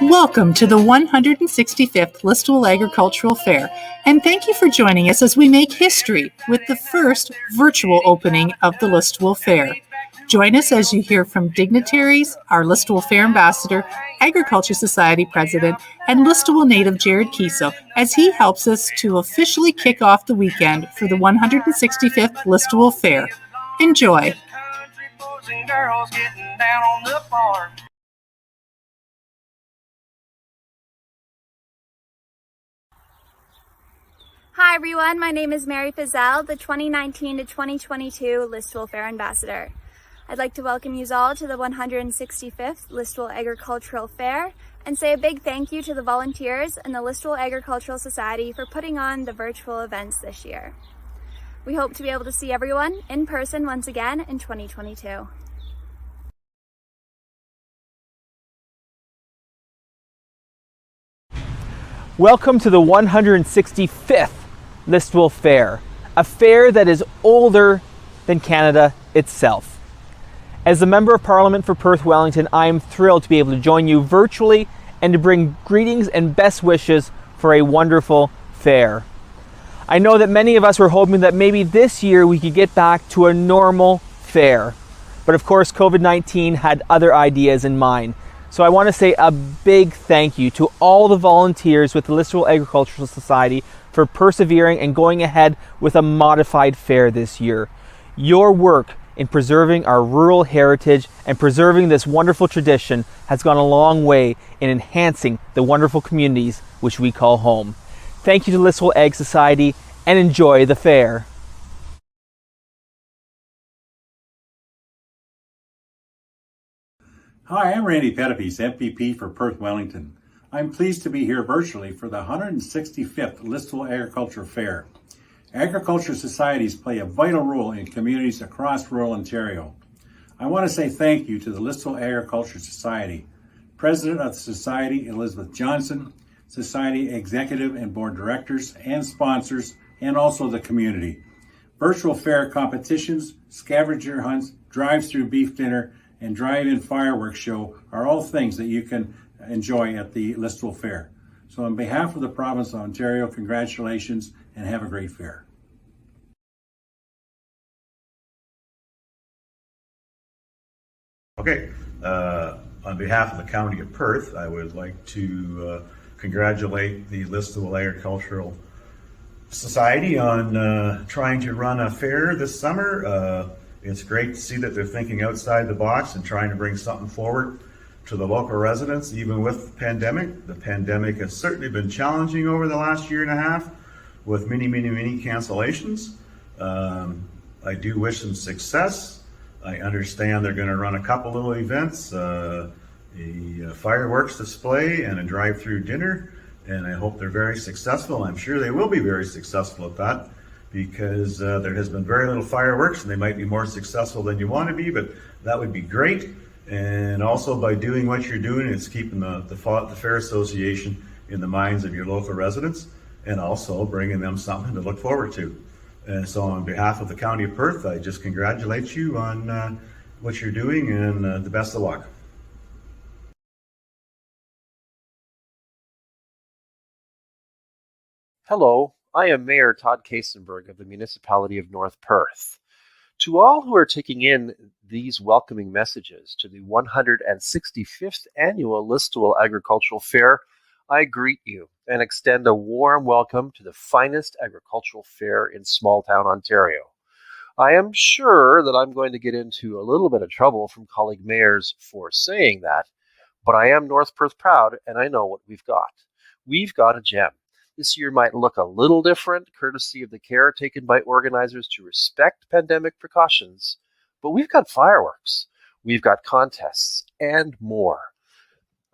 Welcome to the 165th Listowel Agricultural Fair, and thank you for joining us as we make history with the first virtual opening of the Listowel Fair. Join us as you hear from dignitaries, our Listowel Fair Ambassador, Agriculture Society President, and Listowel native Jared Kiso as he helps us to officially kick off the weekend for the 165th Listowel Fair. Enjoy. Hi everyone, my name is Mary Fizel, the 2019 to 2022 Listowel Fair Ambassador. I'd like to welcome you all to the 165th Listowel Agricultural Fair and say a big thank you to the volunteers and the Listowel Agricultural Society for putting on the virtual events this year. We hope to be able to see everyone in person once again in 2022. Welcome to the 165th Listowel Fair, a fair that is older than Canada itself. As a Member of Parliament for Perth Wellington, I am thrilled to be able to join you virtually and to bring greetings and best wishes for a wonderful fair. I know that many of us were hoping that maybe this year we could get back to a normal fair, but of course COVID-19 had other ideas in mind. So I want to say a big thank you to all the volunteers with the Listowel Agricultural Society for persevering and going ahead with a modified fair this year. Your work in preserving our rural heritage and preserving this wonderful tradition has gone a long way in enhancing the wonderful communities which we call home. Thank you to Listowel Ag Society and enjoy the fair. Hi, I'm Randy Pettipies, MPP for Perth Wellington. I'm pleased to be here virtually for the 165th Listowel Agriculture Fair. Agriculture societies play a vital role in communities across rural Ontario. I want to say thank you to the Listowel Agriculture Society, President of the Society Elizabeth Johnson, Society Executive and Board Directors and sponsors, and also the community. Virtual fair competitions, scavenger hunts, drive-through beef dinner, and drive-in fireworks show are all things that you can enjoy at the Listowel Fair. So on behalf of the province of Ontario, congratulations and have a great fair. Okay, on behalf of the County of Perth, I would like to congratulate the Listowel Agricultural Society on trying to run a fair this summer. It's great to see that they're thinking outside the box and trying to bring something forward to the local residents, even with the pandemic. The pandemic has certainly been challenging over the last year and a half with many cancellations. I do wish them success. I understand they're going to run a couple little events, a fireworks display and a drive-through dinner, and I hope they're very successful. I'm sure they will be very successful at that, because there has been very little fireworks and they might be more successful than you want to be, but that would be great. And also by doing what you're doing, it's keeping the Fair Association in the minds of your local residents and also bringing them something to look forward to. And so on behalf of the County of Perth, I just congratulate you on what you're doing and the best of luck. Hello, I am Mayor Todd Kasenberg of the Municipality of North Perth. To all who are taking in these welcoming messages to the 165th Annual Listowel Agricultural Fair, I greet you and extend a warm welcome to the finest agricultural fair in small-town Ontario. I am sure that I'm going to get into a little bit of trouble from colleague mayors for saying that, but I am North Perth proud and I know what we've got. We've got a gem. This year might look a little different, courtesy of the care taken by organizers to respect pandemic precautions, but we've got fireworks, we've got contests, and more.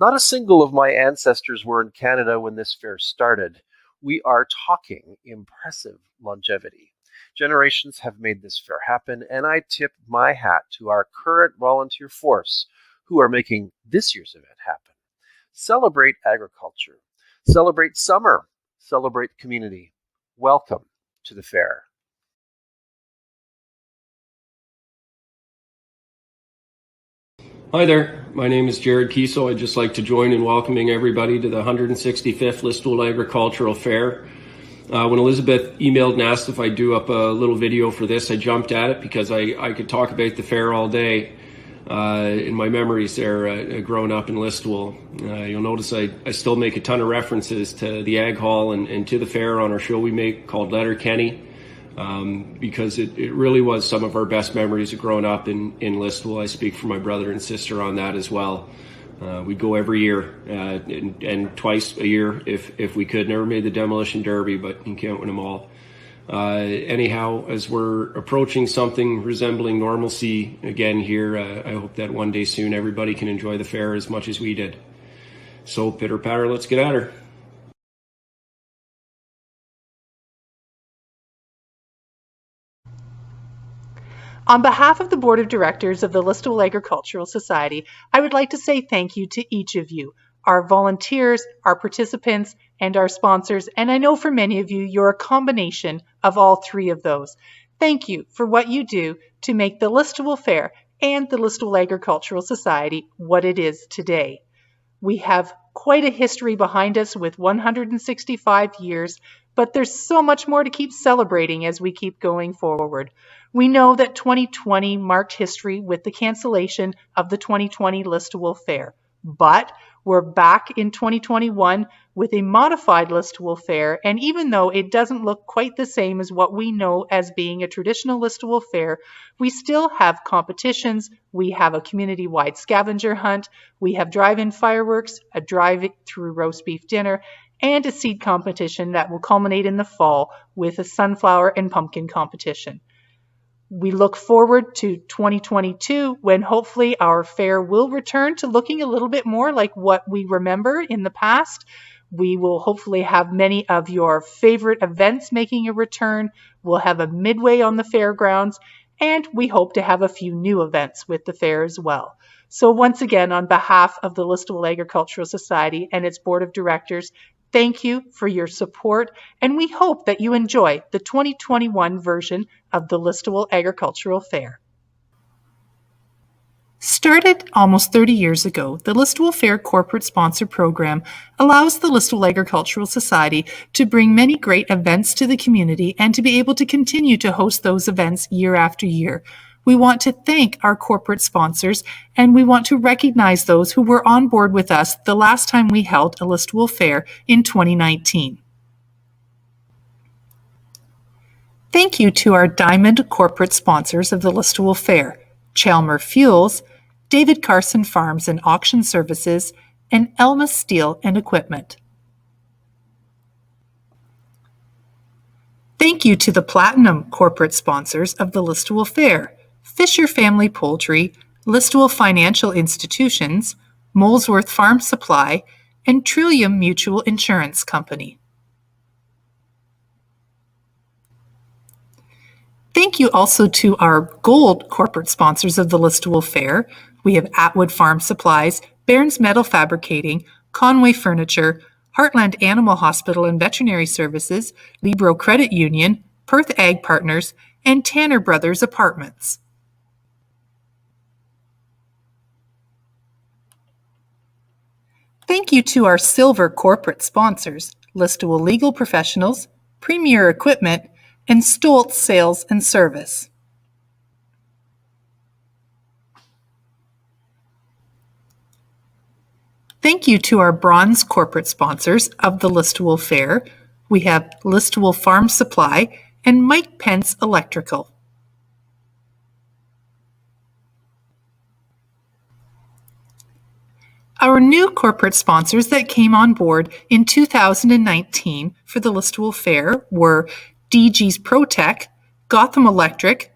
Not a single of my ancestors were in Canada when this fair started. We are talking impressive longevity. Generations have made this fair happen, and I tip my hat to our current volunteer force who are making this year's event happen. Celebrate agriculture. Celebrate summer. Celebrate community. Welcome to the fair. Hi there, my name is Jared Kiesel. I'd just like to join in welcoming everybody to the 165th Listowel Agricultural Fair. When Elizabeth emailed and asked if I'd do up a little video for this, I jumped at it because I could talk about the fair all day. In my memories there, growing up in Listowel. You'll notice I still make a ton of references to the Ag Hall and to the fair on our show we make called Letterkenny. Because it really was some of our best memories of growing up in Listowel. I speak for my brother and sister on that as well. We'd go every year and twice a year if we could. Never made the Demolition Derby, but you can't win them all. Anyhow, as we're approaching something resembling normalcy again here, I hope that one day soon everybody can enjoy the fair as much as we did. So pitter patter, let's get at her. On behalf of the Board of Directors of the Listowel Agricultural Society, I would like to say thank you to each of you, our volunteers, our participants, and our sponsors, and I know for many of you, you're a combination of all three of those. Thank you for what you do to make the Listowel Fair and the Listowel Agricultural Society what it is today. We have quite a history behind us with 165 years, but there's so much more to keep celebrating as we keep going forward. We know that 2020 marked history with the cancellation of the 2020 Listowel Fair, but we're back in 2021 with a modified Listowel Fair, and even though it doesn't look quite the same as what we know as being a traditional Listowel Fair, we still have competitions, we have a community-wide scavenger hunt, we have drive-in fireworks, a drive-through roast beef dinner, and a seed competition that will culminate in the fall with a sunflower and pumpkin competition. We look forward to 2022 when hopefully our fair will return to looking a little bit more like what we remember in the past. We will hopefully have many of your favorite events making a return. We'll have a midway on the fairgrounds, and we hope to have a few new events with the fair as well. So once again, on behalf of the Listowel Agricultural Society and its Board of Directors, thank you for your support, and we hope that you enjoy the 2021 version of the Listowel Agricultural Fair. Started almost 30 years ago, the Listowel Fair corporate sponsor program allows the Listowel Agricultural Society to bring many great events to the community and to be able to continue to host those events year after year. We want to thank our corporate sponsors, and we want to recognize those who were on board with us the last time we held a Listowel Fair in 2019. Thank you to our diamond corporate sponsors of the Listowel Fair, Chalmer Fuels, David Carson Farms and Auction Services, and Elma Steel and Equipment. Thank you to the platinum corporate sponsors of the Listowel Fair, Fisher Family Poultry, Listowel Financial Institutions, Molesworth Farm Supply, and Trillium Mutual Insurance Company. Thank you also to our gold corporate sponsors of the Listowel Fair. We have Atwood Farm Supplies, Bairns Metal Fabricating, Conway Furniture, Heartland Animal Hospital and Veterinary Services, Libro Credit Union, Perth Ag Partners, and Tanner Brothers Apartments. Thank you to our silver corporate sponsors, Listowel Legal Professionals, Premier Equipment, and Stoltz Sales and Service. Thank you to our bronze corporate sponsors of the Listowel Fair. We have Listowel Farm Supply and Mike Pence Electrical. Our new corporate sponsors that came on board in 2019 for the Listowel Fair were DG's ProTech, Gotham Electric,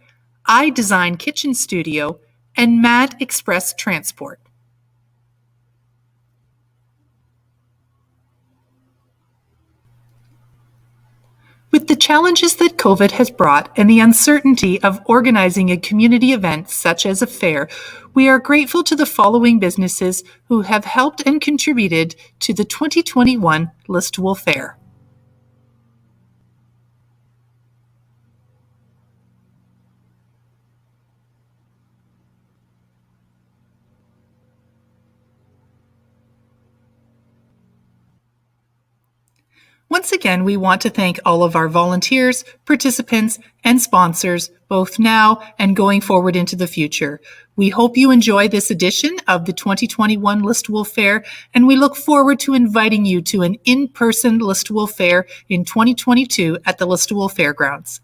iDesign Kitchen Studio, and Mad Express Transport. With the challenges that COVID has brought and the uncertainty of organizing a community event such as a fair, we are grateful to the following businesses who have helped and contributed to the 2021 Listowel Fair. Once again, we want to thank all of our volunteers, participants, and sponsors, both now and going forward into the future. We hope you enjoy this edition of the 2021 Listowel Fair, and we look forward to inviting you to an in-person Listowel Fair in 2022 at the Listowel Fairgrounds.